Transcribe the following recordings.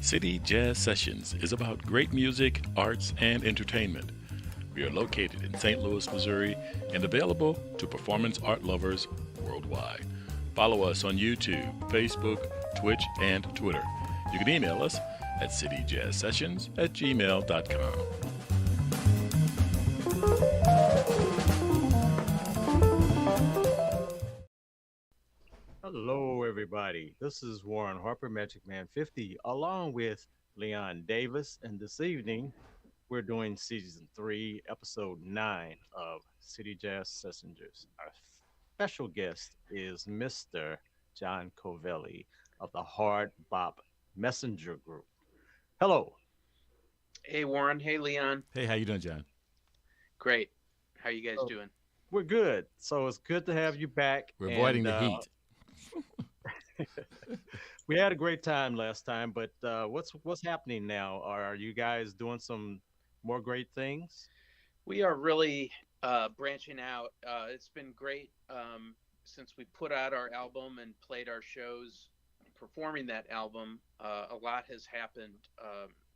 City Jazz Sessions is about great music, arts, and entertainment. We are located in St. Louis, Missouri, and available to performance art lovers worldwide. Follow us on YouTube, Facebook, Twitch, and Twitter. You can email us at cityjazzsessions@gmail.com. Hello, everybody. This is Warren Harper, Magic Man 50, along with Leon Davis. And this evening, we're doing season 3, episode 9 of City Jazz Sessions. Our special guest is Mr. John Covelli of the Hard Bop Messenger Group. Hello. Hey Warren, hey Leon. Hey, how you doing, John? Great. How you guys So doing? we're good. So it's good to have you back. We're avoiding And the heat. we had a great time last time, but what's happening now? Are you guys doing some more great things? We are really branching out. It's been great since we put out our album and played our shows, performing that album. A lot has happened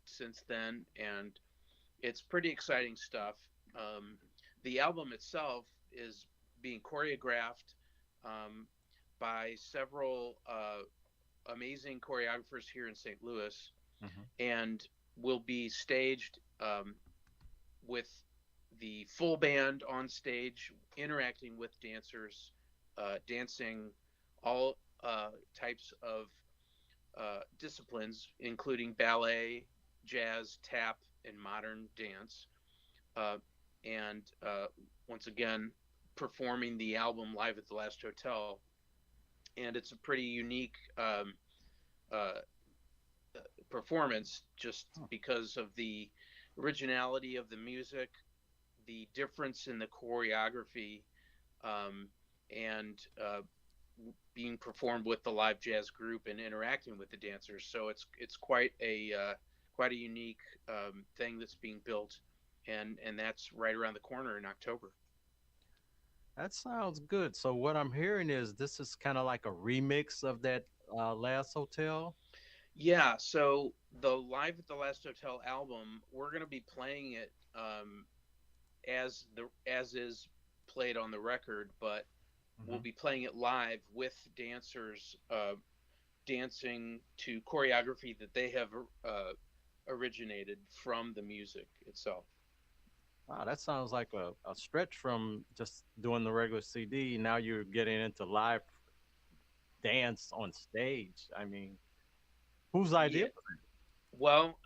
since then, and it's pretty exciting stuff. Um, the album itself is being choreographed um, by several amazing choreographers here in St. Louis, Hmm. and will be staged with the full band on stage, interacting with dancers, dancing all types of disciplines, including ballet, jazz, tap, and modern dance. Uh, and once again, performing the album live at the Last Hotel. And it's a pretty unique uh, performance just Oh, because of the originality of the music, the difference in the choreography, um, and being performed with the live jazz group and interacting with the dancers. So it's quite a unique thing that's being built, and that's right around the corner in October. that sounds good. So what I'm hearing is this is kind of like a remix of that last hotel. Yeah, so the Live at the Last Hotel album, we're going to be playing it as is played on the record, but we'll Hmm. be playing it live with dancers dancing to choreography that they have originated from the music itself. Wow, that sounds like a stretch from just doing the regular CD. Now you're getting into live dance on stage. I mean, whose idea Yeah, was well,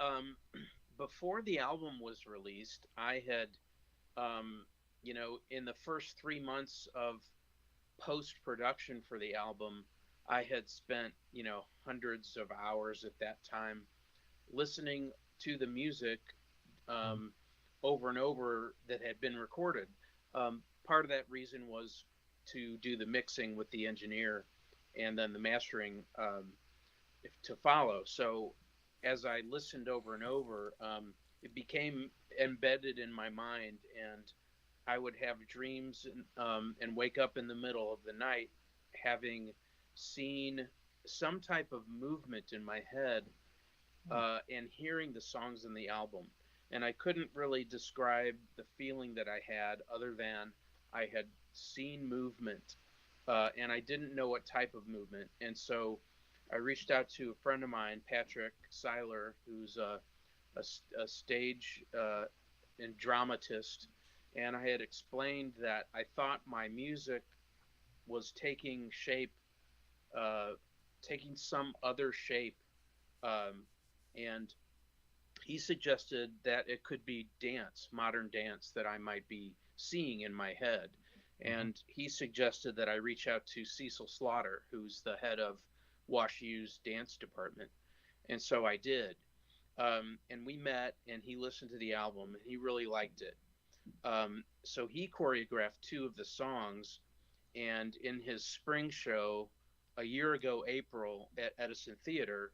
before the album was released, I had, um, in the first 3 months of post production for the album, I had spent, hundreds of hours at that time listening to the music that? um, over and over that had been recorded. Part of that reason was to do the mixing with the engineer and then the mastering to follow. So as I listened over and over, it became embedded in my mind, and I would have dreams and wake up in the middle of the night having seen some type of movement in my head Mm. and hearing the songs in the album. And I couldn't really describe the feeling that I had other than I had seen movement and I didn't know what type of movement. And so I reached out to a friend of mine, Patrick Seiler, who's a stage and dramatist. And I had explained that I thought my music was taking shape, uh, taking some other shape. Um, and he suggested that it could be dance, modern dance that I might be seeing in my head. Hmm. And he suggested that I reach out to Cecil Slaughter, who's the head of Wash U's dance department. And so I did. And we met, and he listened to the album, and he really liked it. So he choreographed two of the songs, and in his spring show a year ago, April, at Edison Theater,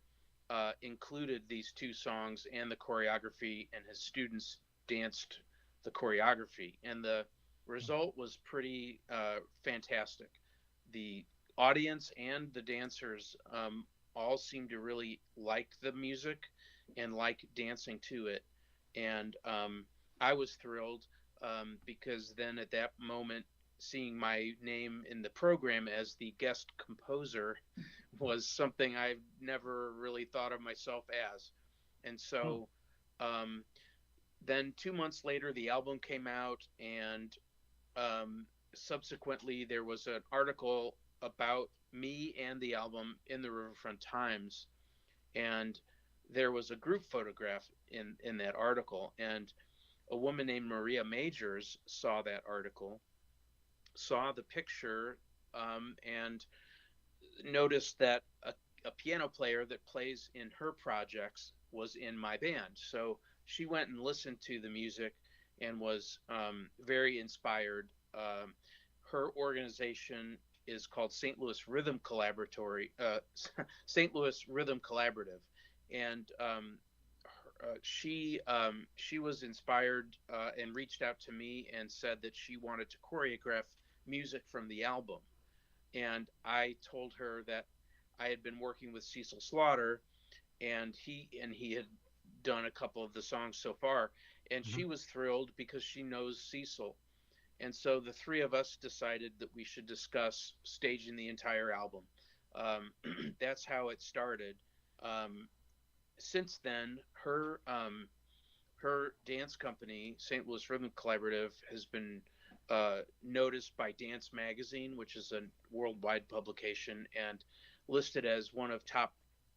included these two songs and the choreography, and his students danced the choreography. And the result was pretty fantastic. The audience and the dancers all seemed to really like the music, and like dancing to it. And I was thrilled because then at that moment, seeing my name in the program as the guest composer was something I've never really thought of myself as. And Hmm. so um, then 2 months later, the album came out, and subsequently, there was an article about me and the album in the Riverfront Times, and there was a group photograph in that article, and a woman named Maria Majors saw that article, saw the picture, and noticed that a piano player that plays in her projects was in my band. So she went and listened to the music and was very inspired. Her organization is called St. Louis Rhythm Collaborative, and she was inspired and reached out to me and said that she wanted to choreograph music from the album. And I told her that I had been working with Cecil Slaughter, and he had done a couple of the songs so far, and Hmm. she was thrilled because she knows Cecil. And so the three of us decided that we should discuss staging the entire album. Um, that's how it started. Um, since then, her dance company, St. Louis Rhythm Collaborative, has been noticed by Dance Magazine, which is a worldwide publication, and listed as one of top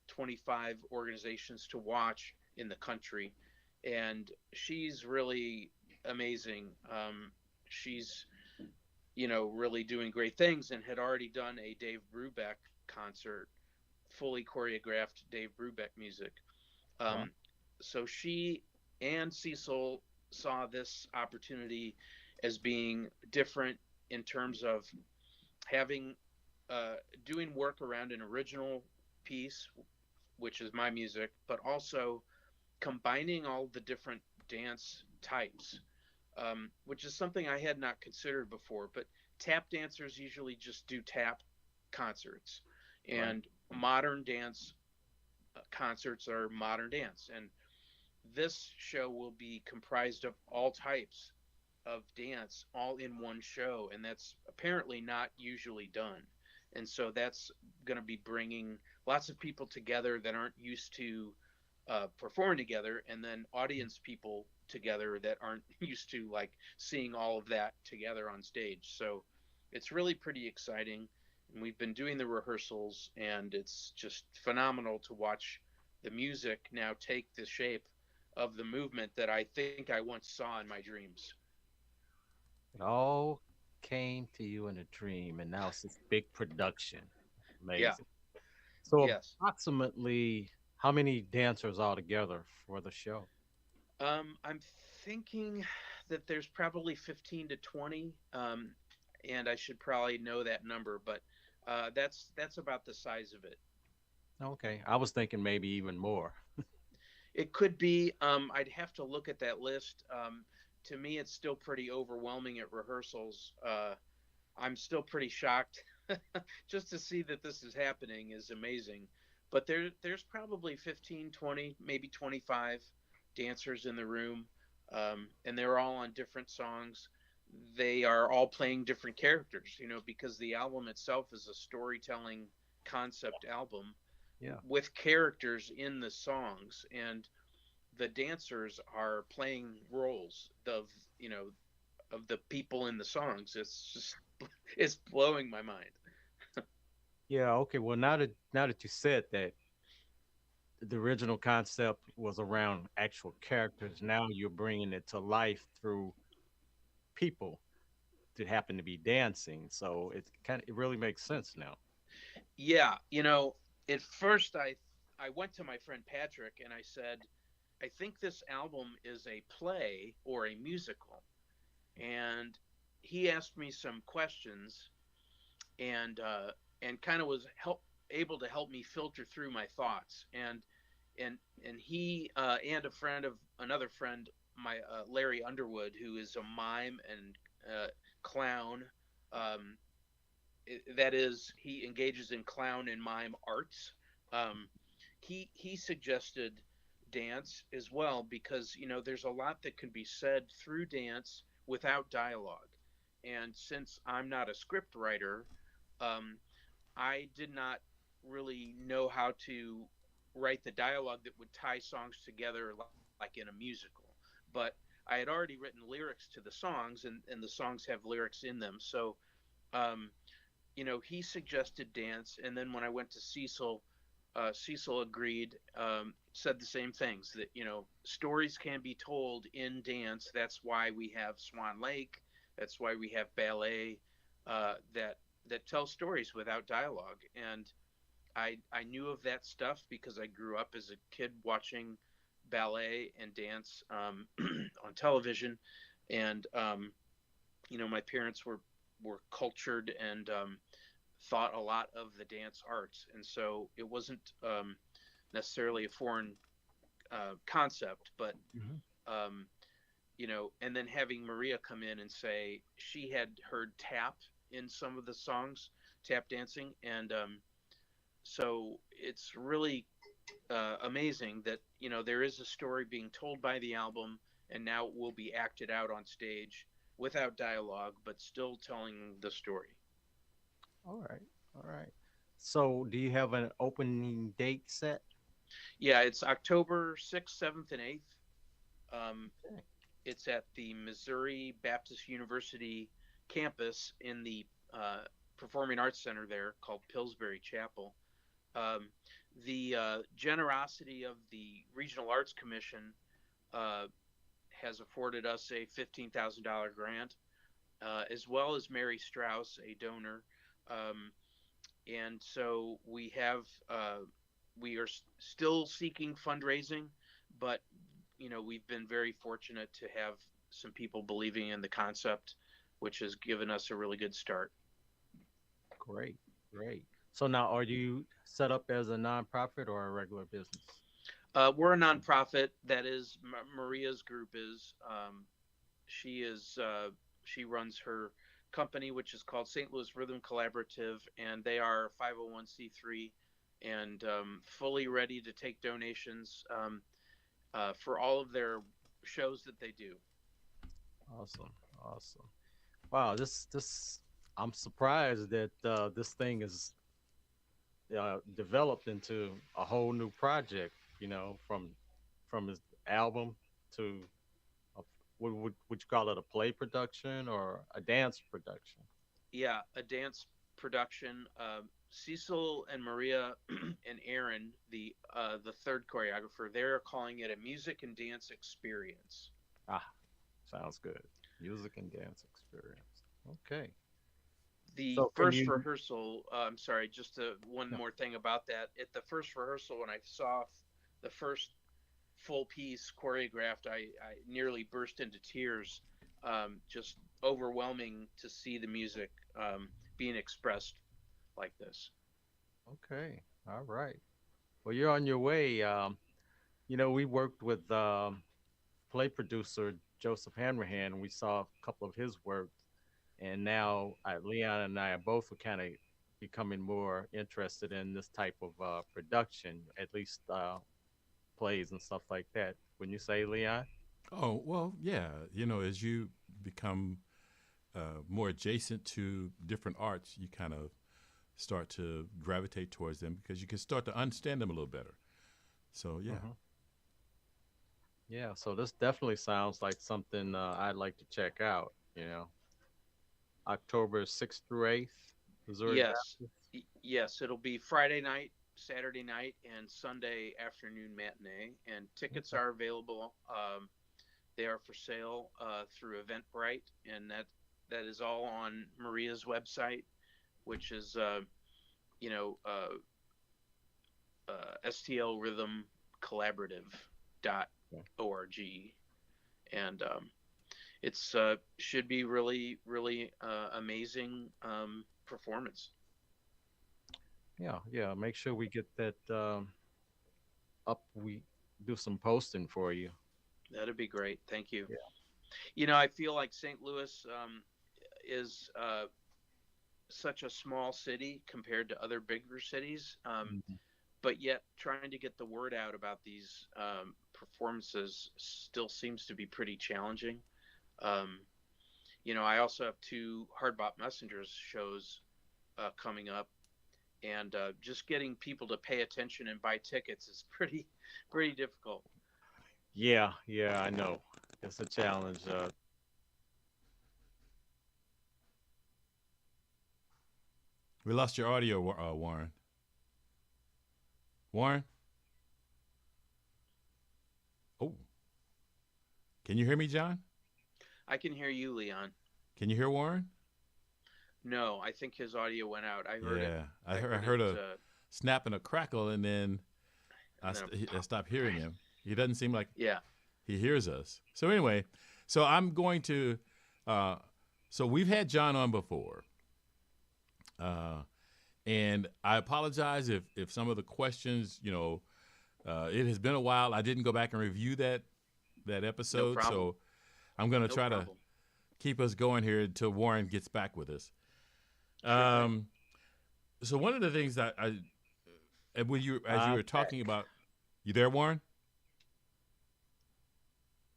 25 organizations to watch in the country. And she's really amazing. She's really doing great things, and had already done a Dave Brubeck concert, fully choreographed Dave Brubeck music. Wow. Um, so she and Cecil saw this opportunity as being different in terms of having uh, doing work around an original piece, which is my music, but also combining all the different dance types, which is something I had not considered before. But tap dancers usually just do tap concerts, Right. and modern dance concerts are modern dance. And this show will be comprised of all types of dance all in one show, and that's apparently not usually done. And so that's going to be bringing lots of people together that aren't used to performing together, and then audience people together that aren't used to like seeing all of that together on stage. So it's really pretty exciting, and we've been doing the rehearsals, and it's just phenomenal to watch the music now take the shape of the movement that I think I once saw in my dreams. It all came to you in a dream, and now it's this big production. Yeah. Amazing. So, Yes. approximately how many dancers altogether for the show? I'm thinking that there's probably 15 to 20, and I should probably know that number, but that's about the size of it. Okay, I was thinking maybe even more. It could be. I'd have to look at that list. To me, it's still pretty overwhelming at rehearsals. I'm still pretty shocked. Just to see that this is happening is amazing. But there's probably 15, 20, maybe 25 dancers in the room, and they're all on different songs. They are all playing different characters, because the album itself is a storytelling concept album Yeah. with characters in the songs, and the dancers are playing roles of the people in the songs. It's just it's blowing my mind. Yeah. Okay. Well, now that you said that the original concept was around actual characters, now you're bringing it to life through people that happen to be dancing. So it really makes sense now. Yeah, at first I went to my friend Patrick and I said, I think this album is a play or a musical. And he asked me some questions, and kind of was able to help me filter through my thoughts. And he and a friend of another friend, my Larry Underwood, who is a mime and clown. Um, that is, he engages in clown and mime arts. Um, he suggested dance as well because there's a lot that can be said through dance without dialogue. And since I'm not a script writer, um, I did not really know how to write the dialogue that would tie songs together like in a musical. But I had already written lyrics to the songs, and the songs have lyrics in them. So, um, he suggested dance, and then when I went to Cecil, Cecil agreed, said the same things that stories can be told in dance. That's why we have Swan Lake. That's why we have ballet that tells stories without dialogue. And I knew of that stuff because I grew up as a kid watching ballet and dance on television, and my parents were cultured and thought a lot of the dance arts, and so it wasn't necessarily a foreign concept, but Hmm. um, and then having Maria come in and say she had heard tap in some of the songs, tap dancing, and so it's really amazing that there is a story being told by the album, and now it will be acted out on stage without dialogue, but still telling the story. All right. All right. So, do you have an opening date set? Yeah, it's October 6th, 7th, and 8th. Um, Okay. it's at the Missouri Baptist University campus in the Performing Arts Center there called Pillsbury Chapel. Um, the generosity of the Regional Arts Commission uh, has afforded us a $15,000 grant, as well as Mary Strauss, a donor. Um, and so we are still seeking fundraising, but we've been very fortunate to have some people believing in the concept, which has given us a really good start. Great. Great. So now, are you set up as a nonprofit or a regular business? We're a nonprofit. That is, Maria's group is. She is. She runs her company, which is called St. Louis Rhythm Collaborative, and they are 501c3 and fully ready to take donations for all of their shows that they do. Awesome. Awesome. Wow. This. I'm surprised that this thing is developed into a whole new project. From his album to a, would you call it a play production or a dance production? Yeah, a dance production. Cecil and Maria and Aaron, the third choreographer, they're calling it a music and dance experience. Ah, sounds good. Music and dance experience. Okay. The So can first you? rehearsal, I'm sorry, just one No. more thing about that. At the first rehearsal, when I saw the first full piece choreographed, I nearly burst into tears. Just overwhelming to see the music being expressed like this. Okay. All right. Well, you're on your way. We worked with play producer Joseph Hanrahan, and we saw a couple of his work. And now Leon and I are both kind of becoming more interested in this type of production, at least plays and stuff like that. Wouldn't you say, Leon? Oh, well, yeah. As you become more adjacent to different arts, you kind of start to gravitate towards them because you can start to understand them a little better. So, yeah. Hmm. Yeah. So this definitely sounds like something I'd like to check out. October 6th through 8th, Missouri Yes, Baptist. yes, it'll be Friday night, Saturday night, and Sunday afternoon matinee, and tickets Okay. are available. They are for sale through Eventbrite, and that is all on Maria's website, which is you know STL Rhythm Okay. Collaborative.org, and it's should be really really amazing performance. Yeah. Yeah. Make sure we get that up. We do some posting for you. That'd be great. Thank you. Yeah. I feel like St. Louis is such a small city compared to other bigger cities. Mhm. but yet trying to get the word out about these performances still seems to be pretty challenging. Um, I also have two Hardbop Messengers shows coming up, and just getting people to pay attention and buy tickets is pretty difficult. Yeah, yeah, I know. It's a challenge. We lost your audio, Warren. Warren? Oh, can you hear me, John? I can hear you, Leon. Can you hear Warren? No, I think his audio went out. I heard it. Yeah, I I heard, I heard it, heard a snap and a crackle, and then and then a I pop. stopped hearing him. He doesn't seem like Yeah. he hears us. So anyway, so I'm going to. Uh, so we've had John on before, uh, and I apologize if some of the questions, it has been a while. I didn't go back and review that No episode, problem. so I'm going to No try to problem. keep us going here until Warren gets back with us. Sure thing. Um, so one of the things that and when you as you I'm were back. talking about, you there, Warren?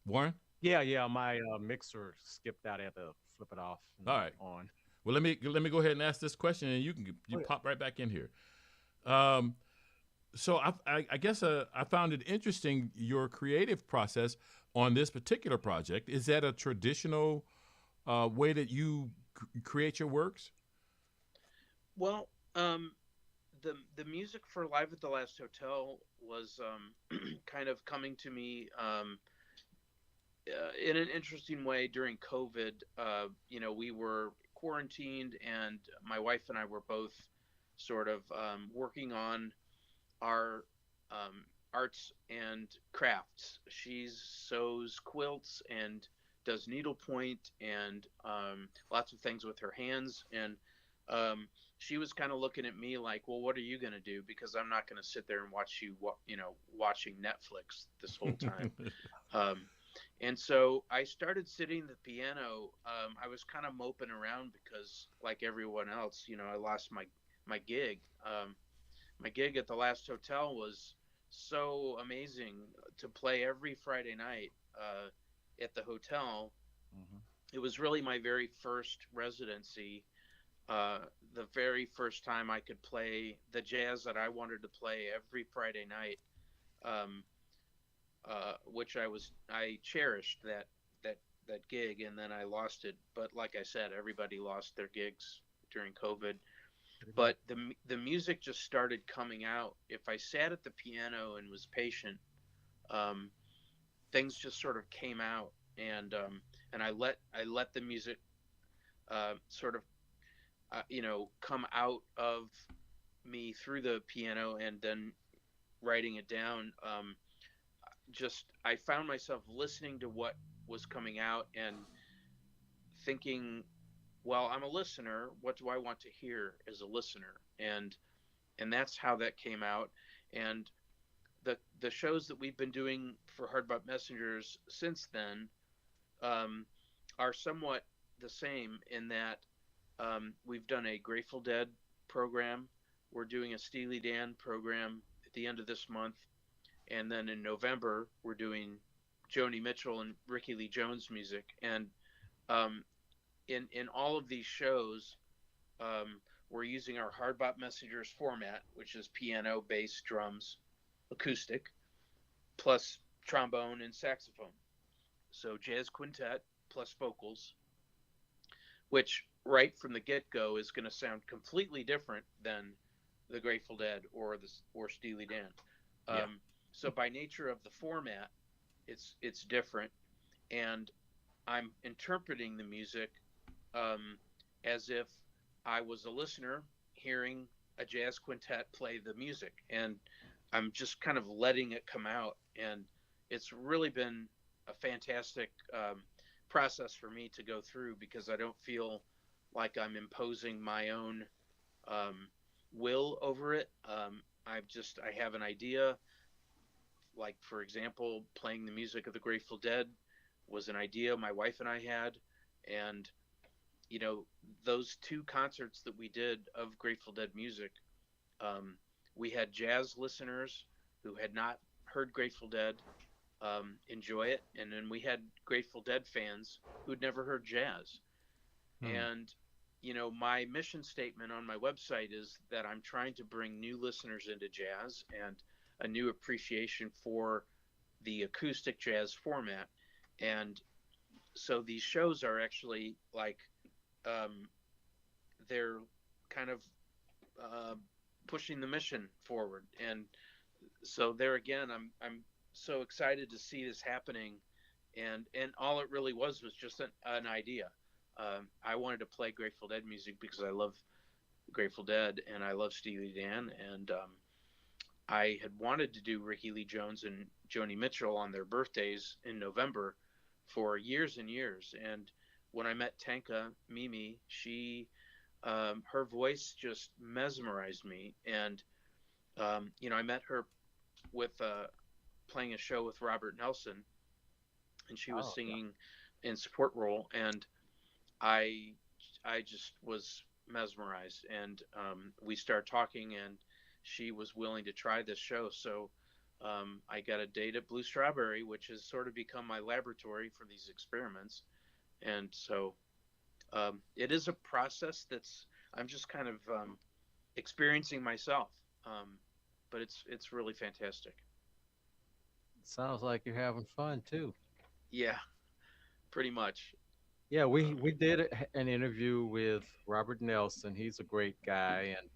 Warren? Yeah, yeah. My mixer skipped out. I had to flip it off and All right. on. Well, let me go ahead and ask this question, and you Oh, yeah. pop right back in here. Um, so I guess I found it interesting your creative process on this particular project. Is that a traditional way that you create your works? Well, the music for Live at the Last Hotel was kind of coming to me in an interesting way during COVID. We were quarantined, and my wife and I were both sort of working on our arts and crafts. She sews quilts and does needlepoint and lots of things with her hands. And she was kind of looking at me like, "Well, what are you going to do? Because I'm not going to sit there and watch you, watching Netflix this whole time." Um, and so I started sitting at the piano. I was kind of moping around because, like everyone else, I lost my gig. My gig at the Last Hotel was so amazing to play every Friday night at the hotel. Hmm. It was really my very first residency, uh, the very first time I could play the jazz that I wanted to play every Friday night, um, which I cherished that gig, and then I lost it. But like I said, everybody lost their gigs during COVID. Pretty much. But the music just started coming out. If I sat at the piano and was patient, um, things just sort of came out, and I let the music sort of come out of me through the piano and then writing it down. Just I found myself listening to what was coming out and thinking, well, I'm a listener. What do I want to hear as a listener? And that's how that came out. And the shows that we've been doing for Hardbop Messengers since then um, are somewhat the same in that we've done a Grateful Dead program. We're doing a Steely Dan program at the end of this month, and then in November we're doing Joni Mitchell and Ricky Lee Jones music. And um, in all of these shows, we're using our Hardbop Messengers format, which is piano, bass, drums, acoustic, plus trombone and saxophone. So jazz quintet plus vocals, which right from the get go is going to sound completely different than the Grateful Dead or Steely Dan. Yeah. So by nature of the format, it's different, and I'm interpreting the music um, as if I was a listener hearing a jazz quintet play the music, and I'm just kind of letting it come out, and it's really been a fantastic process for me to go through because I don't feel like I'm imposing my own um, will over it. I have an idea, like for example, playing the music of the Grateful Dead was an idea my wife and I had, and those two concerts that we did of Grateful Dead music, um, we had jazz listeners who had not heard Grateful Dead enjoy it, and then we had Grateful Dead fans who'd never heard jazz. Hmm. And my mission statement on my website is that I'm trying to bring new listeners into jazz and a new appreciation for the acoustic jazz format. And so these shows are actually like um, they're kind of uh, pushing the mission forward. And so there again, I'm so excited to see this happening. And all it really was just an idea. I wanted to play Grateful Dead music because I love Grateful Dead and I love Steely Dan, and I had wanted to do Ricky Lee Jones and Joni Mitchell on their birthdays in November for years and years. And when I met Tanka Mimi, her voice just mesmerized me. And I met her with playing a show with Robert Nelson, and she was Oh, yeah. singing in support role, and I I just was mesmerized, and we started talking, and she was willing to try this show. So I got a date at Blue Strawberry, which has sort of become my laboratory for these experiments. And so it is a process that's I'm just kind of experiencing myself, um, but it's really fantastic. Sounds like you're having fun too. Yeah, pretty much. Yeah, we Um, we did an interview with Robert Nelson. He's a great guy, and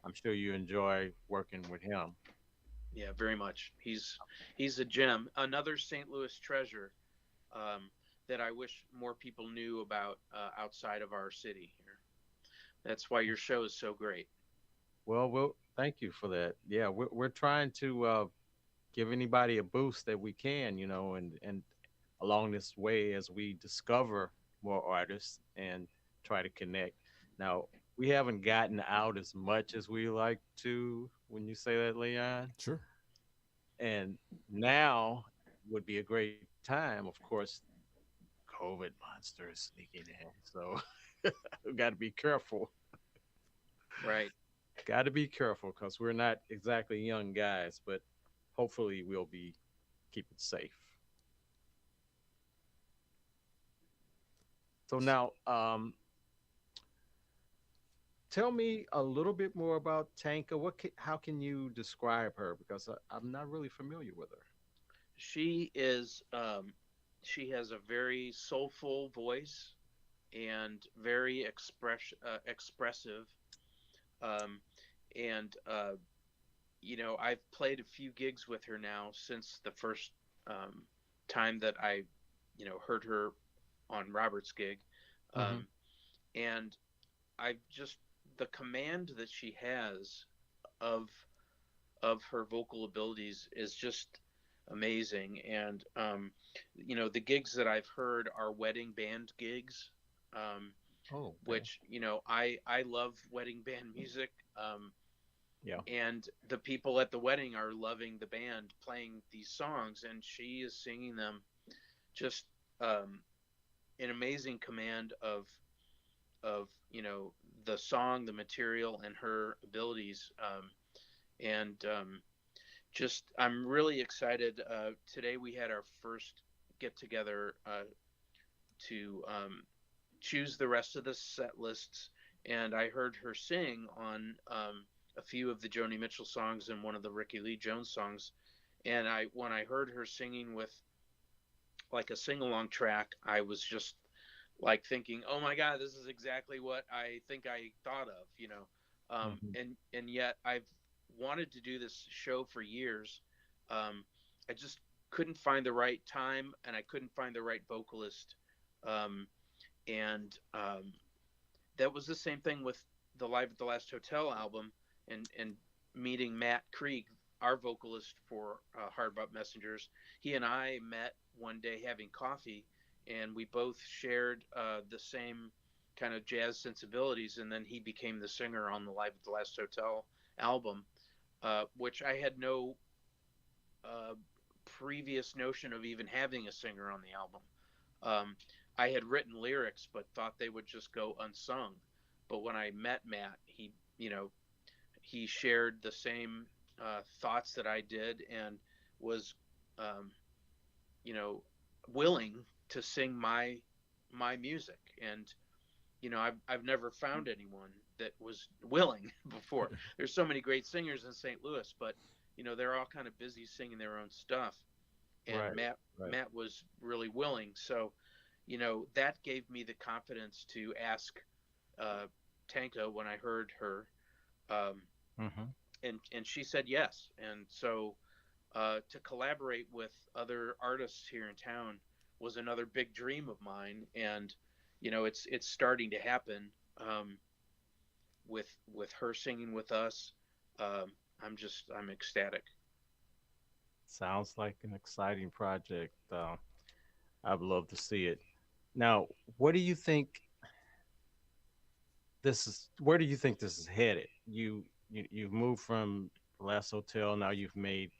I'm sure you enjoy working with him. yeah, very much. He's a gem, another St. Louis treasure um, that I wish more people knew about outside of our city here. That's why your show is so great. Well, thank you for that. Yeah, we're trying to give anybody a boost that we can, and along this way as we discover more artists and try to connect. Now, we haven't gotten out as much as we like to when you say that, Leon. Sure. And now would be a great time. Of course, COVID monster is sneaking in. So we got to be careful. Right. Got to be careful because we're not exactly young guys, but hopefully we'll be keeping safe. So now, tell me a little bit more about Tanka. How can you describe her? Because I'm not really familiar with her. She is. She has a very soulful voice and very expressive. Um, and I've played a few gigs with her now since the first um, time that I, heard her on Robert's gig, Hmm. um, and I just the command that she has of her vocal abilities is just amazing. And the gigs that I've heard are wedding band gigs, um, Oh, okay. which I love wedding band music. Yeah. And the people at the wedding are loving the band playing these songs, and she is singing them just um, an amazing command of the song, the material, and her abilities. And just I'm really excited. Today we had our first get together to choose the rest of the set lists, and I heard her sing on a few of the Joni Mitchell songs and one of the Ricky Lee Jones songs. And when I heard her singing with like a sing along track, I was just like thinking, "Oh my God, this is exactly what I think I thought of," Hmm. and yet I've wanted to do this show for years. Um, I just couldn't find the right time, and I couldn't find the right vocalist. Um, and That was the same thing with the Live at the Last Hotel album, and meeting Matt Krieg, our vocalist for Hard Bop Messengers. He and I met one day having coffee, and we both shared the same kind of jazz sensibilities. And then he became the singer on the Live at the Last Hotel album, which I had no uh, previous notion of even having a singer on the album. Um, I had written lyrics, but thought they would just go unsung. But when I met Matt, he, he shared the same thoughts that I did, and was, um, you know, willing to sing my music. And I've never found anyone that was willing before. There's so many great singers in St. Louis, but they're all kind of busy singing their own stuff. And Right. Matt Right. Matt was really willing. So, that gave me the confidence to ask uh, Tanka when I heard her, um, Mm-hmm. and she said yes. And so, to collaborate with other artists here in town was another big dream of mine, and it's starting to happen, with her singing with us. Um, I'm ecstatic. Sounds like an exciting project. I'd love to see it. Now, what do you think this is? Where do you think this is headed? You've moved from Last Hotel. Now you've made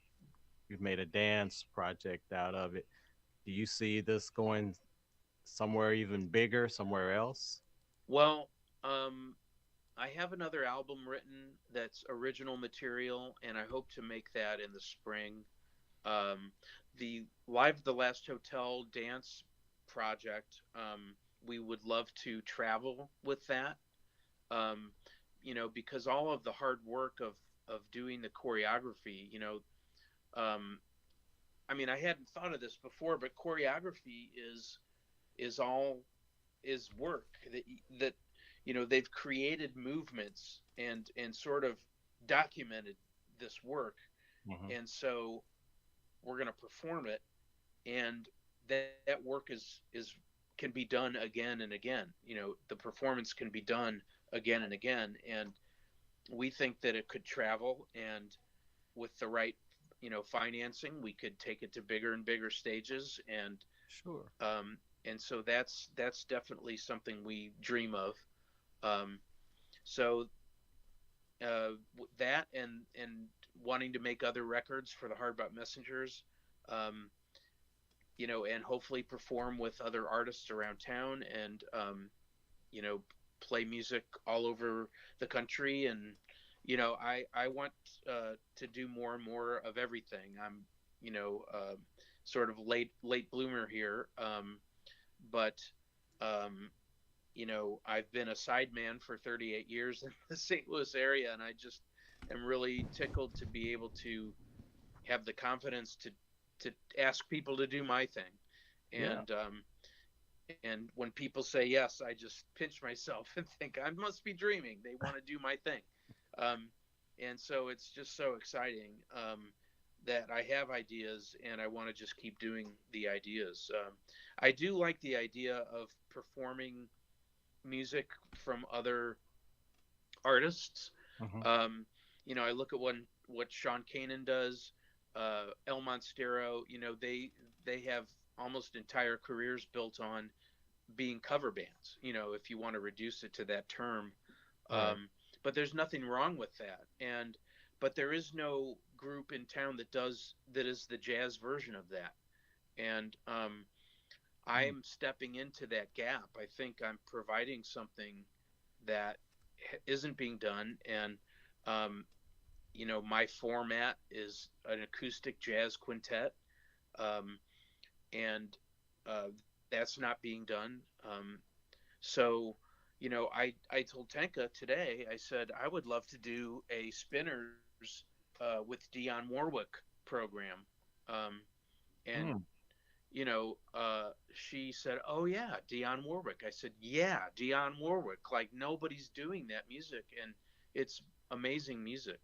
a dance project out of it. Do you see this going somewhere even bigger, somewhere else? Well, um, I have another album written that's original material, and I hope to make that in the spring. Um, the Live at the Last Hotel dance project, we would love to travel with that, um, because all of the hard work of doing the choreography, um, I mean, I hadn't thought of this before, but choreography is all is work that they've created movements and sort of documented this work, Hmm. and so we're going to perform it, and that work is can be done again and again. The performance can be done again and again, and we think that it could travel, and with the right financing, we could take it to bigger and bigger stages, Sure. um, and so that's definitely something we dream of. Um, so that and wanting to make other records for the Hardbot Messengers, um, and hopefully perform with other artists around town, and you know, play music all over the country. And I want to do more and more of everything. I'm sort of late bloomer here, but um, I've been a sideman for 38 years in the St. Louis area, and I just am really tickled to be able to have the confidence to ask people to do my thing. Yeah. And when people say yes, I just pinch myself and think I must be dreaming. They want to do my thing, um, and so it's just so exciting, that I have ideas and I want to just keep doing the ideas. I do like the idea of performing music from other artists. Hmm. Um, I look at what Sean Kanan does, El Monstero. They have almost entire careers built on being cover bands. If you want to reduce it to that term, Right. um, but there's nothing wrong with that. But there is no group in town that is the jazz version of that. And Mm. I'm stepping into that gap. I think I'm providing something that isn't being done, and um, my format is an acoustic jazz quintet, um, and that's not being done. So, I told Tenka today. I said I would love to do a spinners with Dionne Warwick program, um, and Mm. she said, "Oh yeah, Dionne Warwick." I said, "Yeah, Dionne Warwick. Like nobody's doing that music, and it's amazing music."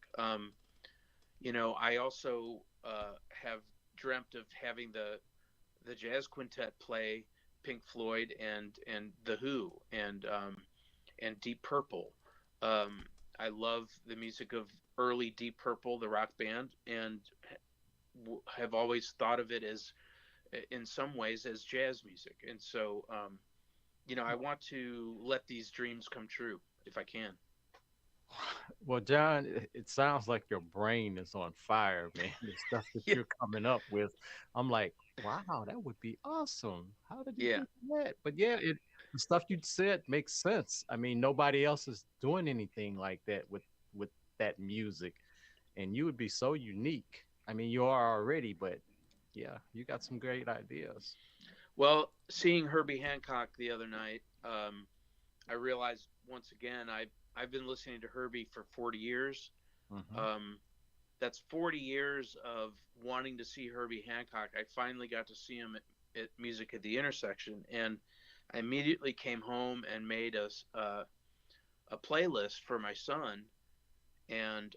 I also have dreamt of having the jazz quintet play Pink Floyd and the Who and Deep Purple. Um, I love the music of early Deep Purple, the rock band, and have always thought of it as, in some ways, as jazz music. And so, I want to let these dreams come true if I can. Well, John, it sounds like your brain is on fire, man. The stuff that Yeah, you're coming up with, I'm like, wow, that would be awesome. How did you yeah, do that? But yeah, the stuff you said makes sense. I mean, nobody else is doing anything like that with that music, and you would be so unique. I mean, you are already, but yeah, you got some great ideas. Well, seeing Herbie Hancock the other night, I realized once again I've been listening to Herbie for 40 years. Hmm. Um, that's 40 years of wanting to see Herbie Hancock. I finally got to see him at Music at the Intersection, and I immediately came home and made a playlist for my son, and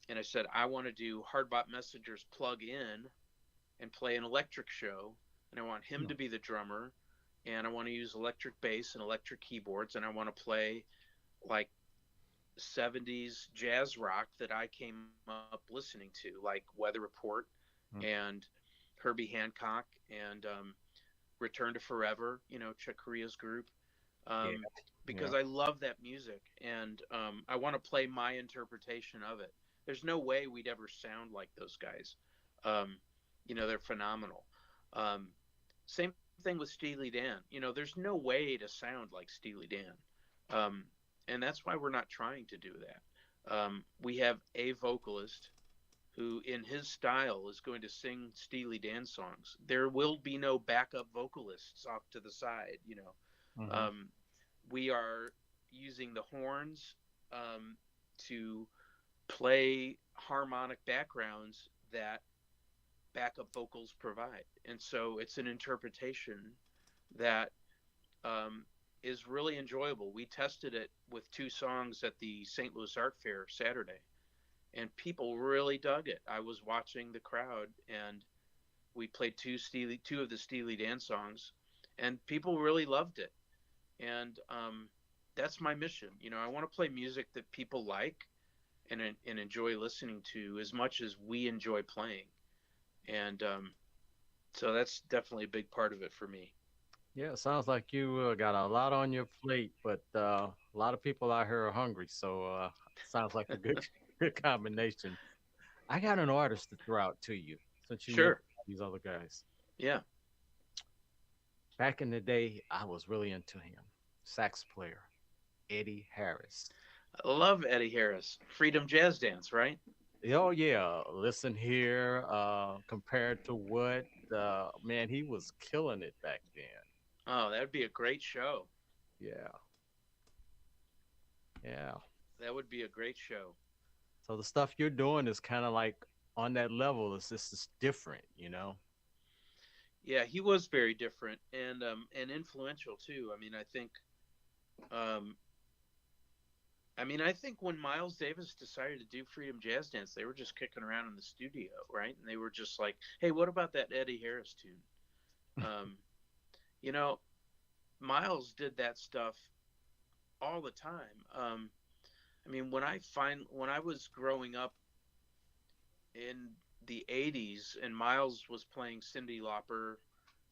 and I said I want to do Hardbot Messenger's plug in and play an electric show, and I want him to be the drummer, and I want to use electric bass and electric keyboards, and I want to play like 70s jazz rock that I came up listening to, like Weather Report Mm. and Herbie Hancock and Return to Forever, you know, Chick Corea's group, Yeah, um, yeah. because I love that music and I want to play my interpretation of it. There's no way we'd ever sound like those guys. Um, you know, they're phenomenal. Um, Same thing with Steely Dan. You know, there's no way to sound like Steely Dan. Um, and that's why we're not trying to do that. We have a vocalist who, in his style, is going to sing Steely Dan songs. There will be no backup vocalists off to the side. You know, Hmm. um, we are using the horns to play harmonic backgrounds that backup vocals provide, and so it's an interpretation that um, is really enjoyable. We tested it with two songs at the St. Louis Art Fair Saturday, and people really dug it. I was watching the crowd, and we played two of the Steely Dan songs, and people really loved it. And that's my mission. You know, I want to play music that people like and enjoy listening to as much as we enjoy playing. And so that's definitely a big part of it for me. Yeah, it sounds like you got a lot on your plate, but a lot of people out here are hungry. So sounds like a good good combination. I got an artist to throw out to you since you mentioned Sure. these other guys. Yeah. Back in the day, I was really into him. Sax player Eddie Harris. I love Eddie Harris. Freedom Jazz Dance, right? Oh yeah, listen here. Compared to what, man, he was killing it back then. Oh, that would be a great show. Yeah, yeah. That would be a great show. So the stuff you're doing is kind of like on that level. It's just different, you know. Yeah, he was very different and influential too. Um I mean I think when Miles Davis decided to do Freedom Jazz Dance, they were just kicking around in the studio, right? And they were just like, "Hey, what about that Eddie Harris tune?" Um, you know, Miles did that stuff all the time. I mean, when I was growing up in the '80s, and Miles was playing Cyndi Lauper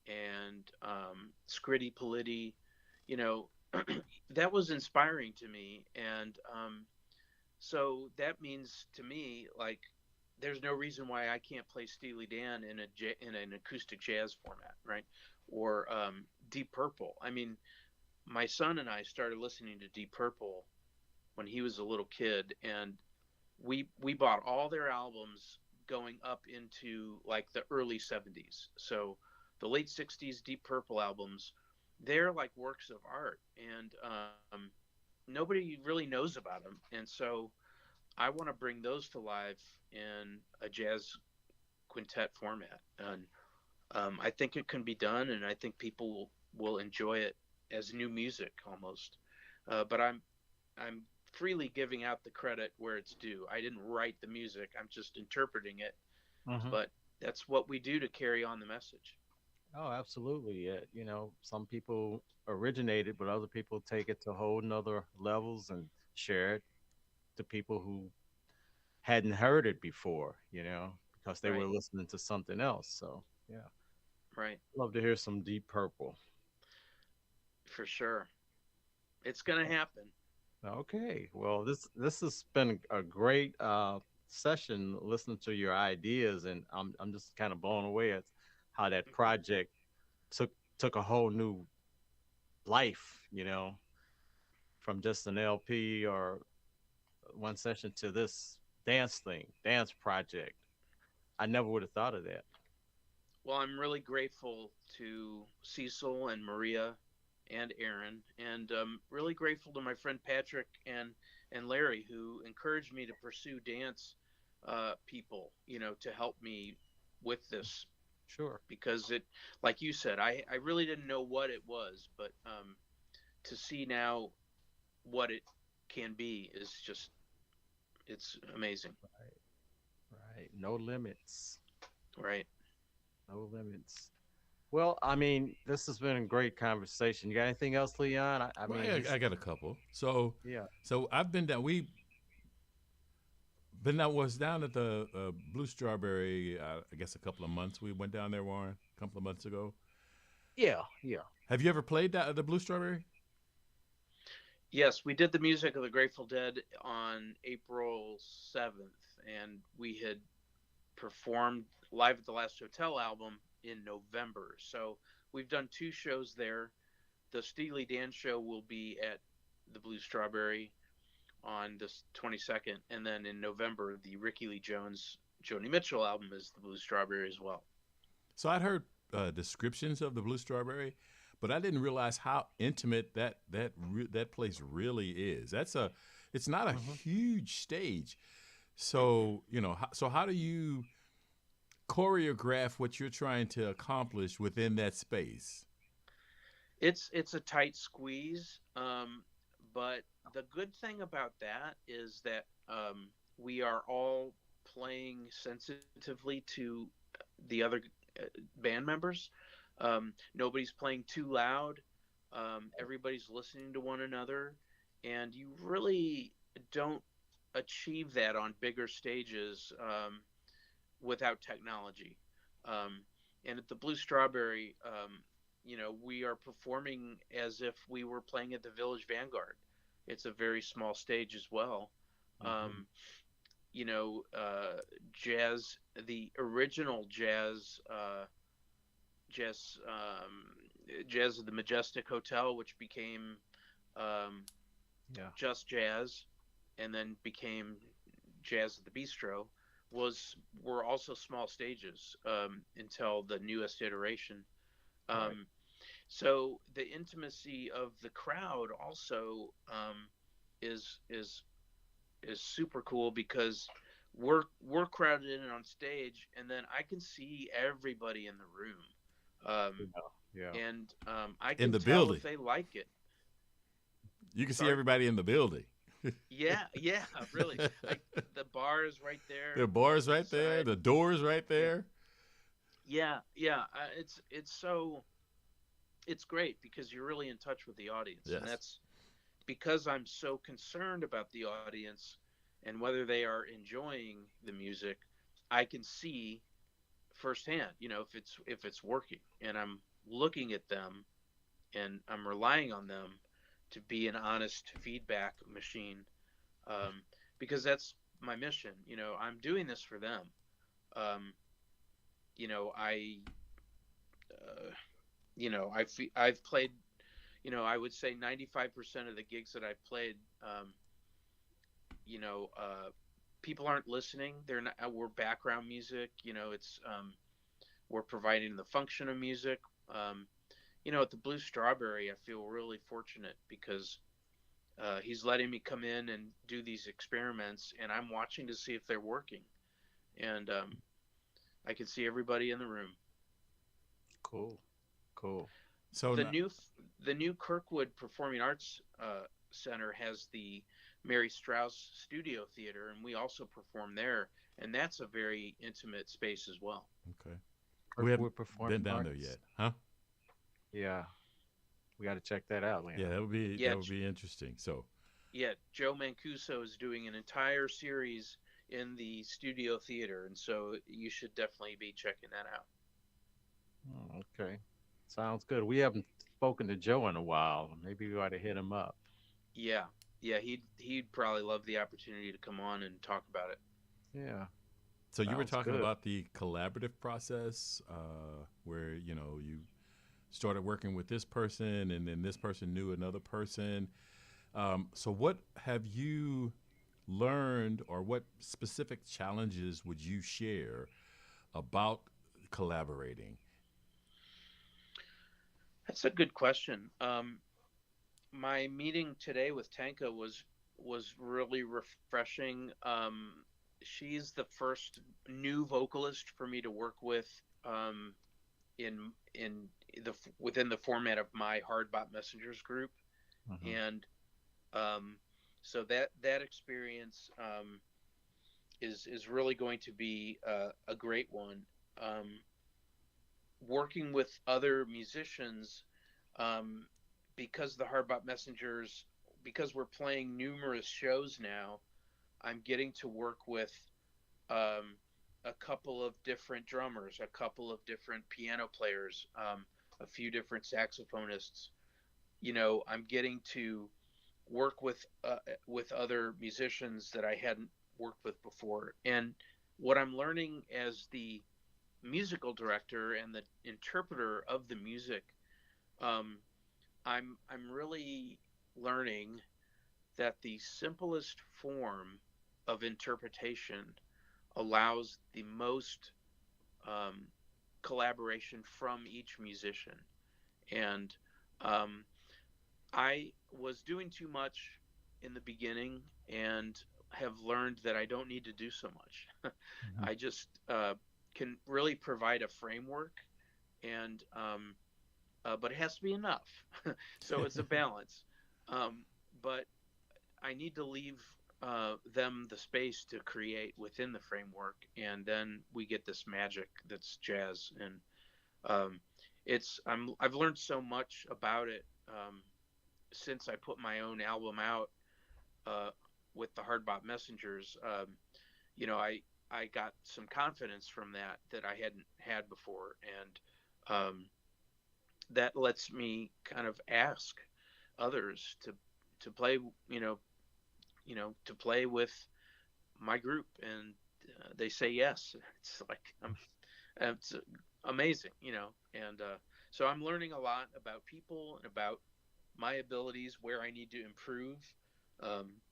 and Scritti Politti, you know, that was inspiring to me, and so that means to me like there's no reason why I can't play Steely Dan in in an acoustic jazz format, right? Or Deep Purple. I mean, my son and I started listening to Deep Purple when he was a little kid, and we bought all their albums going up into like the early 70s. So the late 60s Deep Purple albums, they're like works of art, and nobody really knows about them. And so I want to bring those to life in a jazz quintet format, and I think it can be done, and I think people will enjoy it as new music almost. But I'm freely giving out the credit where it's due. I didn't write the music. I'm just interpreting it, Hmm. but that's what we do to carry on the message. Oh, absolutely. Yeah, you know, some people originate it, but other people take it to whole nother levels and share it to people who hadn't heard it before, you know, because they were Right. listening to something else. So yeah, Right. love to hear some Deep Purple. For sure. It's going to happen. Okay, well, this has been a great session listening to your ideas, and I'm just kind of blown away at how that Hmm. project took took a whole new life, you know, from just an LP or one session to this dance thing, dance project. I never would have thought of that. Well, I'm really grateful to Cecil and Maria and Aaron, and really grateful to my friend Patrick and Larry, who encouraged me to pursue dance people, to help me with this, Sure. because it, like you said, I really didn't know what it was, but to see now what it can be is just, it's amazing. Right. Right. No limits. Right. No limits. Well, I mean, this has been a great conversation. You got anything else, Leon? I Well, mean, I got a couple. So, yeah, so I've been down. We been down was down at the Blue Strawberry. I guess a couple of months. We went down there, Warren, a couple of months ago. yeah. Have you ever played that at the Blue Strawberry? Yes, we did the music of the Grateful Dead on April 7th, and we had performed live at the Last Hotel album in November. So we've done two shows there. The Steely Dan show will be at the Blue Strawberry on the 22nd, and then in November, the Ricky Lee Jones Joni Mitchell album is the Blue Strawberry as well. So I'd heard descriptions of the Blue Strawberry, but I didn't realize how intimate that place really is. It's not a Hmm. huge stage. So so how do you choreograph what you're trying to accomplish within that space? It's a tight squeeze, but the good thing about that is that we are all playing sensitively to the other band members. Nobody's playing too loud. Everybody's listening to one another, and you really don't achieve that on bigger stages without technology. Um, and at the Blue Strawberry, we are performing as if we were playing at the Village Vanguard. It's a very small stage as well. Hmm. Um, Jazz, the original jazz, jazz at the Majestic Hotel, which became um, Yeah. just jazz, and then became jazz at the Bistro, was were also small stages until the newest iteration. Right. Um, so the intimacy of the crowd also is super cool, because we're crowded in on stage, and then I can see everybody in the room, Yeah. Yeah. and I In can the tell building, if they like it. you can see Sorry. everybody in the building. Yeah, yeah, really. The bar is right There are there bars to the right there, side. the doors right Yeah, there. yeah, yeah. It's great because you're really in touch with the audience, and Yes. that's because I'm so concerned about the audience and whether they are enjoying the music. I can see firsthand, if it's working, and I'm looking at them, and I'm relying on them to be an honest feedback machine, um, because that's my mission. I'm doing this for them. Um, I uh, I've played. I would say 95% of the gigs that I've played, you know, uh, people aren't listening. They're not. We're background music. It's we're providing the function of music. Um, at the Blue Strawberry, I feel really fortunate because he's letting me come in and do these experiments, and I'm watching to see if they're working. And I can see everybody in the room. Cool. Cool. So The now, new the new Kirkwood Performing Arts Center has the Mary Strauss Studio Theater, and we also perform there, and that's a very intimate space as well. okay, we haven't Kirkwood been Performing down there Arts. yet, huh? Yeah. We got to check that out, Yeah, Leon. Yeah, that would be interesting. So, yeah. Joe Mancuso is doing an entire series in the Studio Theater, and so you should definitely be checking that out. Oh, okay. Sounds good. We haven't spoken to Joe in a while. Maybe we ought to hit him up. Yeah, yeah. He'd probably love the opportunity to come on and talk about it. Yeah. so you were Sounds talking good. about the collaborative process, where you started working with this person, and then this person knew another person. So what have you learned, or what specific challenges would you share about collaborating? That's a good question. My meeting today with Tanka was really refreshing. She's the first new vocalist for me to work with um, in the within the format of my Hardbot Messengers group, Hmm. and um, so that experience is really going to be a great one. Um, Working with other musicians, um, because the Hardbot Messengers, because we're playing numerous shows now, I'm getting to work with um, a couple of different drummers, a couple of different piano players, a few different saxophonists. I'm getting to work with other musicians that I hadn't worked with before, and what I'm learning as the musical director and the interpreter of the music, um, I'm really learning that the simplest form of interpretation allows the most um, collaboration from each musician. And um, I was doing too much in the beginning and have learned that I don't need to do so much. Hmm. I just can really provide a framework, and but it has to be enough. So it's a balance. Um, but I need to leave them the space to create within the framework, and then we get this magic that's jazz. And um, I've learned so much about it since I put my own album out uh, with the Hardbot Messengers. I got some confidence from that I hadn't had before, and that lets me kind of ask others to play, you know, to play with my group, and they say yes. It's like it's amazing, and so I'm learning a lot about people and about my abilities, where I need to improve. Um,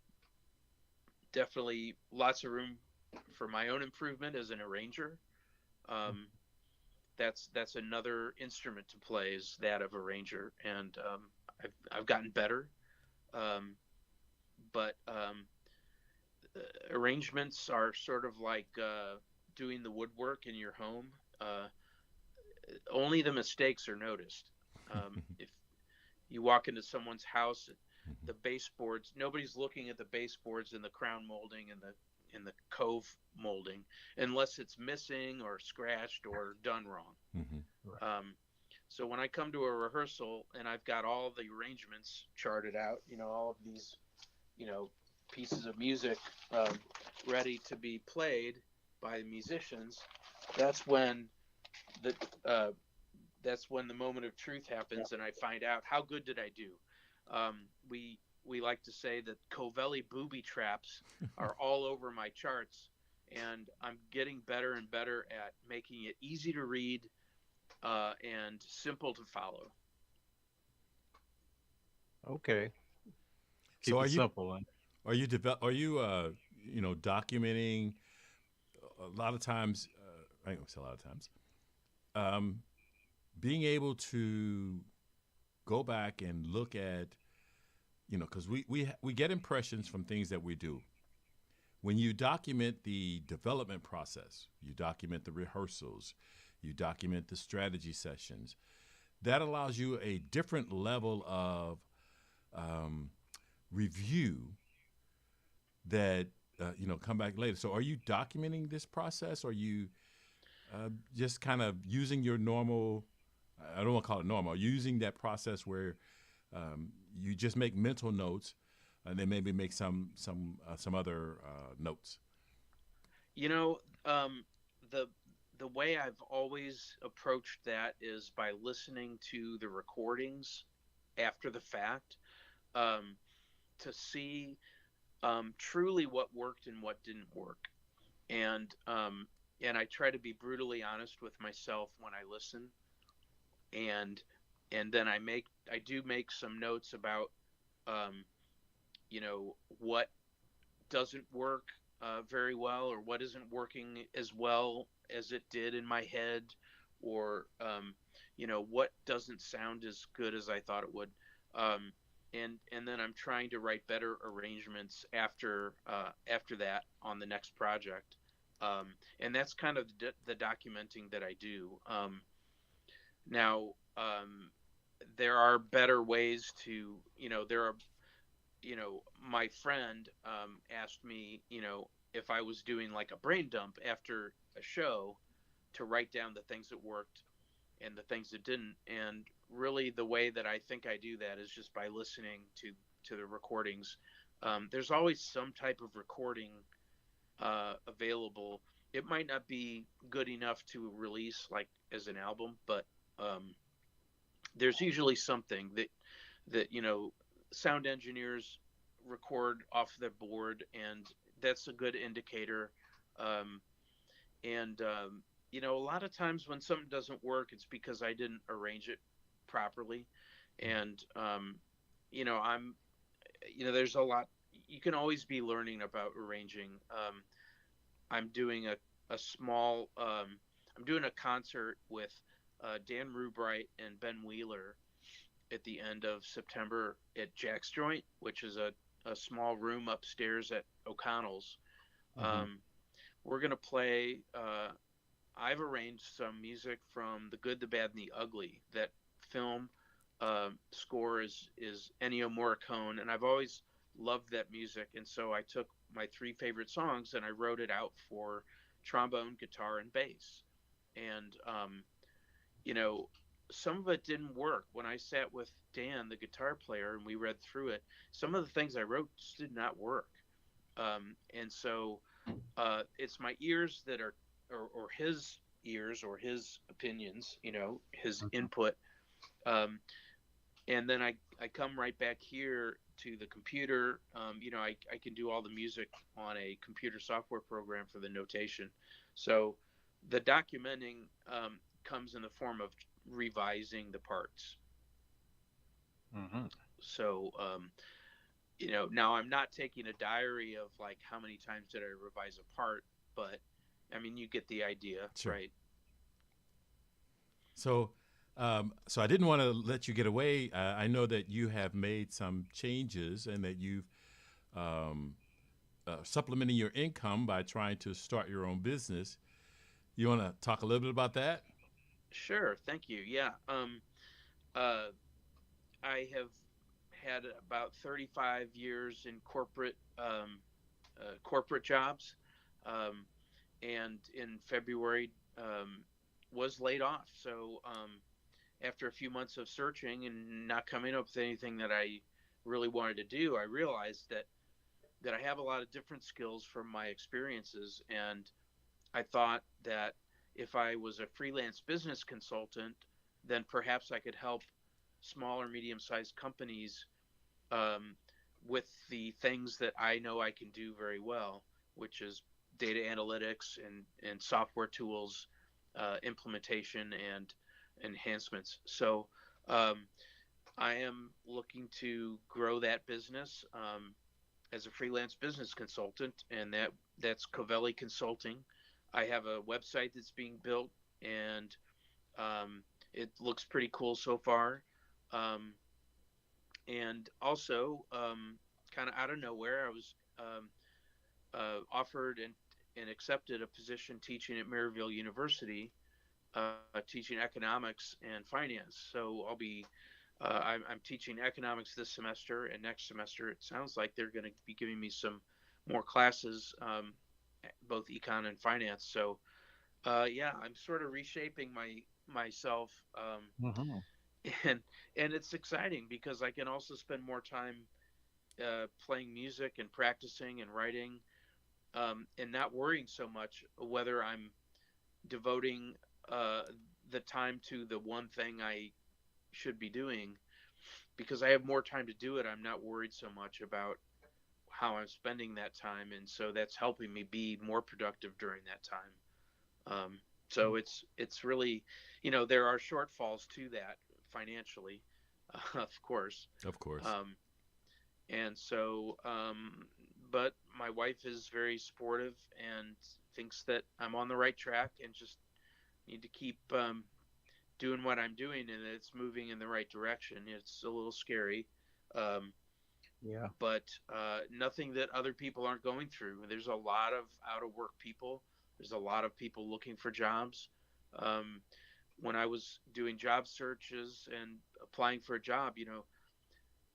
Definitely lots of room for my own improvement as an arranger. Um, that's another instrument to play, is that of arranger, and I've gotten better. Um, but Arrangements are sort of like doing the woodwork in your home. Uh, Only the mistakes are noticed. If you walk into someone's house, the baseboards, nobody's looking at the baseboards and the crown molding and the cove molding unless it's missing or scratched or done wrong. Hmm. Right. So when I come to a rehearsal and I've got all the arrangements charted out, all of these, you know, pieces of music um, ready to be played by the musicians, that's when the uh, that's when the moment of truth happens, and I find out how good did I do. We like to say that Covelli booby traps are all over my charts, and I'm getting better and better at making it easy to read and simple to follow. Okay. So Keep it simple. are you documenting a lot of times, I don't say a lot of times, um, being able to go back and look at, because we get impressions from things that we do. When you document the development process, you document the rehearsals, you document the strategy sessions, that allows you a different level of um, review that come back later. So are you documenting this process, or are you just kind of using your normal, I don't want to call it normal, using that process where you just make mental notes and then maybe make some other notes? You know, the the way I've always approached that is by listening to the recordings after the fact, um, to see truly what worked and what didn't work. And um, and I try to be brutally honest with myself when I listen, and then I do make some notes about um, what doesn't work very well, or what isn't working as well as it did in my head, or what doesn't sound as good as I thought it would. Um, and then I'm trying to write better arrangements after that on the next project. And that's kind of the documenting that I do. Now, there are better ways to, there are, my friend asked me, if I was doing like a brain dump after a show to write down the things that worked and the things that didn't. And really, the way that I think I do that is just by listening to the recordings. There's always some type of recording available. It might not be good enough to release like as an album, but um, there's usually something that sound engineers record off their board, and that's a good indicator. Um, and a lot of times when something doesn't work, it's because I didn't arrange it properly. And I'm there's a lot you can always be learning about arranging. I'm doing a small I'm doing a concert with Dan Rubright and Ben Wheeler at the end of September at Jack's Joint, which is a small room upstairs at O'Connell's. Mm-hmm. Um, we're going to play. I've arranged some music from The Good, the Bad, and the Ugly. That film score is Ennio Morricone, and I've always loved that music. And so I took my three favorite songs and I wrote it out for trombone, guitar, and bass. And you know, some of it didn't work. When I sat with Dan, the guitar player, and we read through it, some of the things I wrote just did not work. And so it's my ears that are, or his ears, or his opinions, his Mm-hmm. input. Um, and then I come right back here to the computer. I can do all the music on a computer software program for the notation. So the documenting comes in the form of revising the parts. Mm-hmm. So now I'm not taking a diary of like how many times did I revise a part, but I mean you get the idea, Sure. right? So, so I didn't want to let you get away. I know that you have made some changes and that you've um, supplementing your income by trying to start your own business. You want to talk a little bit about that? Sure, thank you. Yeah. Uh, I have had about 35 years in corporate jobs, um, and in February was laid off. So after a few months of searching and not coming up with anything that I really wanted to do, I realized that I have a lot of different skills from my experiences, and I thought that if I was a freelance business consultant, then perhaps I could help small or medium sized companies um, with the things that I know I can do very well, which is data analytics and software tools, implementation, and enhancements. So um, I am looking to grow that business as a freelance business consultant, and that's Covelli Consulting. I have a website that's being built, and it looks pretty cool so far. Um, and also, kind of out of nowhere, I was offered and accepted a position teaching at Maryville University, teaching economics and finance. So I'm teaching economics this semester, and next semester it sounds like they're going to be giving me some more classes, both econ and finance. So yeah, I'm sort of reshaping myself, Mm-hmm. and it's exciting because I can also spend more time playing music and practicing and writing, and not worrying so much whether I'm devoting uh, the time to the one thing I should be doing. Because I have more time to do it, I'm not worried so much about how I'm spending that time, and so that's helping me be more productive during that time. So it's really, there are shortfalls to that financially, of course. Of course. Um, and so, but my wife is very supportive and thinks that I'm on the right track and just need to keep doing what I'm doing, and it's moving in the right direction. It's a little scary, um, Yeah. but nothing that other people aren't going through. There's a lot of out of work people. There's a lot of people looking for jobs. Um, when I was doing job searches and applying for a job,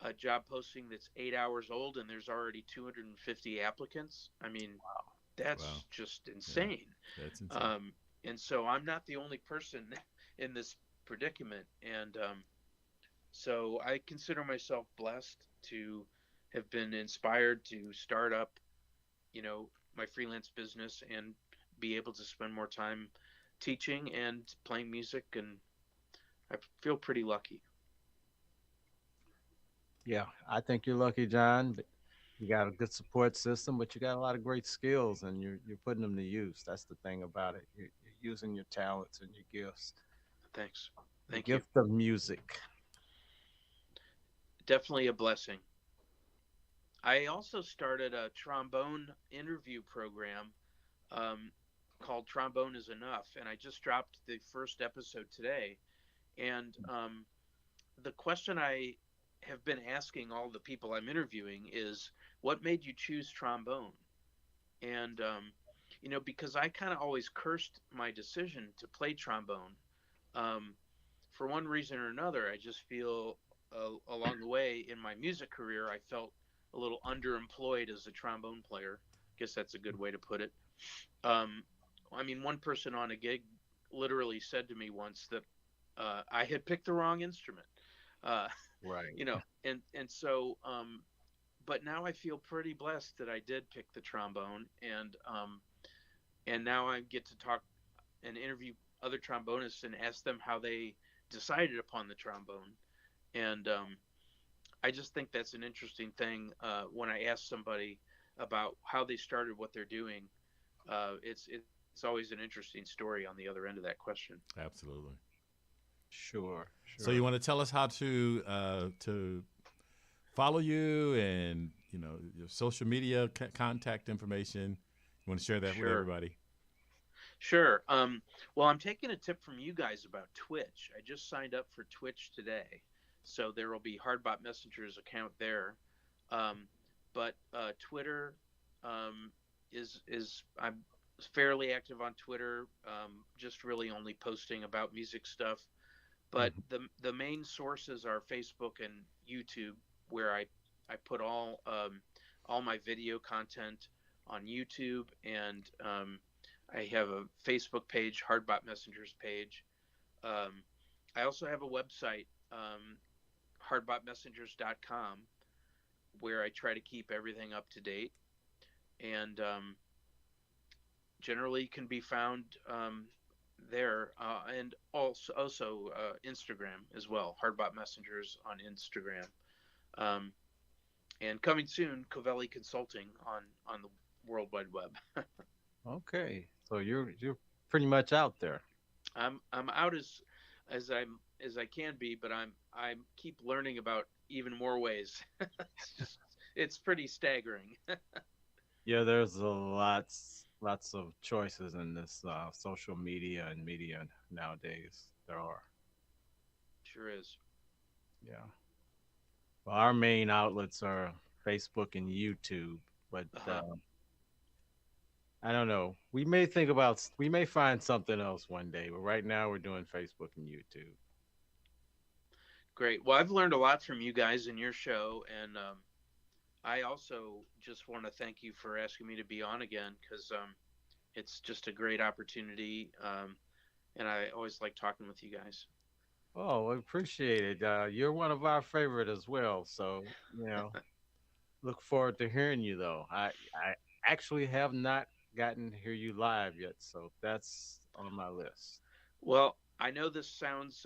a job posting that's 8 hours old and there's already 250 applicants. I mean, Wow. that's just Yeah, insane. that's insane. Um, and so I'm not the only person in this predicament. And so I consider myself blessed to have been inspired to start up, my freelance business and be able to spend more time teaching and playing music. And I feel pretty lucky. Yeah. I think you're lucky, John. But you got a good support system, but you got a lot of great skills, and you're putting them to use. That's the thing about it. You're using your talents and your gifts. Thanks. The Thank you. gift of music. Definitely a blessing. I also started a trombone interview program um, called Trombone is Enough, and I just dropped the first episode today. And the question I have been asking all the people I'm interviewing is, what made you choose trombone? And because I kind of always cursed my decision to play trombone. Um, for one reason or another, I just feel along the way in my music career, I felt a little underemployed as a trombone player. I guess that's a good way to put it. Um, I mean, one person on a gig literally said to me once that I had picked the wrong instrument. Uh, Right. and so, but now I feel pretty blessed that I did pick the trombone, and now I get to talk and interview other trombonists and ask them how they decided upon the trombone. And I just think that's an interesting thing when I ask somebody about how they started what they're doing. It's always an interesting story on the other end of that question. Absolutely. Sure. So Sure. you want to tell us how to follow you and your social media contact information? You want to share that with Sure, everybody? sure. Well, I'm taking a tip from you guys about Twitch. I just signed up for Twitch today, so there will be Hardbot Messenger's account there. Um, but Twitter is I'm fairly active on Twitter. Just really only posting about music stuff. But Mhm. the main sources are Facebook and YouTube, where I put all my video content on YouTube, and I have a Facebook page, Hardbot Messengers page. Um, I also have a website, hardbotmessengers.com, where I try to keep everything up to date, and generally can be found there, and also Instagram as well. Hardbot Messengers on Instagram, um, and coming soon, Covelli Consulting on the World Wide Web. Okay. So you're pretty much out there. I'm out as I can be, but I keep learning about even more ways. It's pretty staggering. Yeah, there's lots of choices in this social media and media nowadays. There are. Sure is. Yeah. Well, our main outlets are Facebook and YouTube, but Uh huh. I don't know. We may find something else one day, but right now we're doing Facebook and YouTube. Great. Well, I've learned a lot from you guys in your show, and I also just want to thank you for asking me to be on again because it's just a great opportunity, and I always like talking with you guys. Oh, I appreciate it. You're one of our favorite as well, so you know, look forward to hearing you though. I actually have not gotten to hear you live yet, so that's on my list. Well, I know this sounds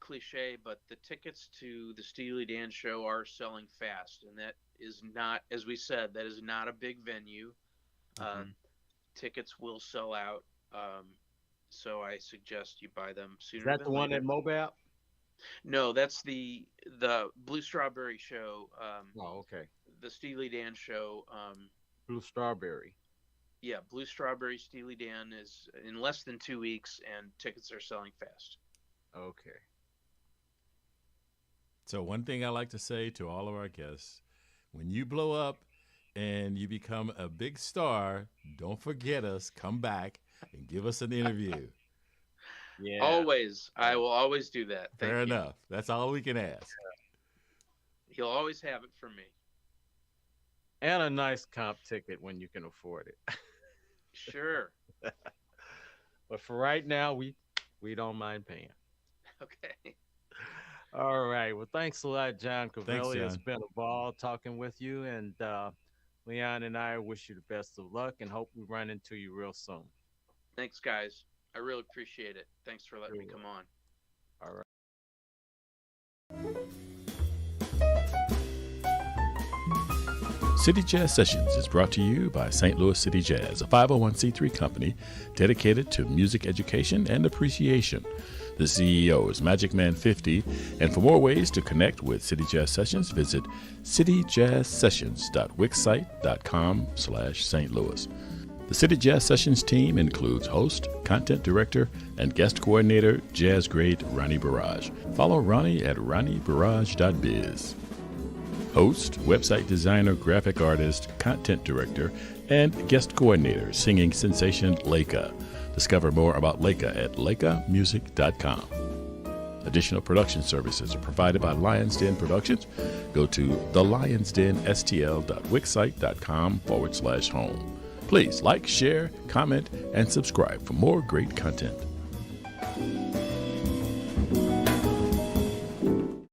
cliche, but the tickets to the Steely Dan show are selling fast, and that is not, as we said, that is not a big venue. Uh, Hmm. Tickets will sell out, so I suggest you buy them Is sooner that the than one at later. Mobile? No, that's the Blue Strawberry show, Oh, okay. the Steely Dan show. Blue Strawberry. Yeah, Blue Strawberry Steely Dan is in less than 2 weeks, and tickets are selling fast. Okay. So one thing I like to say to all of our guests, when you blow up and you become a big star, don't forget us. Come back and give us an interview. Yeah. Always. I will always do that. Thank Fair you. enough. That's all we can ask. He'll always have it from me. And a nice comp ticket when you can afford it. Sure. But for right now, we don't mind paying. Okay. All right. Well, thanks a lot, John Covelli. It's John. been a ball talking with you. And Leon and I wish you the best of luck and hope we run into you real soon. Thanks, guys. I really appreciate it. Thanks for letting me come on. All right. City Jazz Sessions is brought to you by St. Louis City Jazz, a 501c3 company dedicated to music education and appreciation. The CEO is Magic Man 50, and for more ways to connect with City Jazz Sessions, visit cityjazzsessions.wixsite.com/St. Louis. The City Jazz Sessions team includes host, content director, and guest coordinator, jazz great Ronnie Barrage. Follow Ronnie at ronniebarrage.biz. Host, website designer, graphic artist, content director, and guest coordinator, singing sensation Leica. Discover more about Leica at leicamusic.com. Additional production services are provided by Lions Den Productions. Go to thelionsdenstl.wixsite.com/home. Please like, share, comment, and subscribe for more great content.